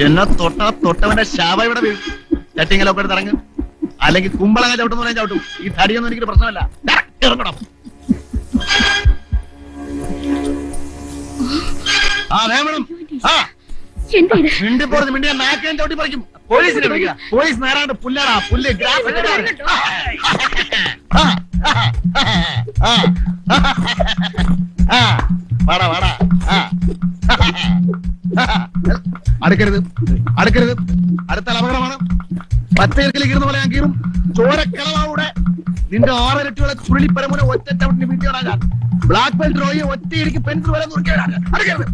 എന്നെ തൊട്ടവന്റെ ശാവ ഇവിടെ വീഴും. ചട്ടിങ്ങലൊക്കെ എടുത്ത് ഇറങ്ങും, അല്ലെങ്കിൽ കുമ്പളങ്ങ ചവിട്ടുന്ന പോലെ ചവിട്ടും. ഈ തടിയൊന്നും എനിക്കൊരു പ്രശ്നമല്ല. ഇറങ്ങണം. വേണം. മിണ്ടിപ്പോറത് മിണ്ടിയ നാക്കേം ചവിട്ടി പറിക്കും. പോലീസിനെ വിളിക്കുക. പോലീസ് നേരാണ്ട് പുല്ലാടാ പുല്ല്. വാടാ വാടാ. അടുക്കരുത് അടുക്കരുത്, അടുത്താൽ അപകടമാണ്. പച്ചയിറക്കിലേക്ക് ഇരുന്ന പോലെ ഞാൻ കീറും. ചോരക്കളവാവിടെ നിന്റെ 6 ഇരട്ടികളെ ചുരുളിപ്പരമുന ഒറ്റ ചവിട്ടിന് വീട്ടിയോടാ ഞാൻ. ബ്ലാക്ക് ബെൽറ്റ് റോയി ഒറ്റയിടിക്ക് പെൻസിൽ വരെ നോക്കിയാണ്. അടുക്കരുത്.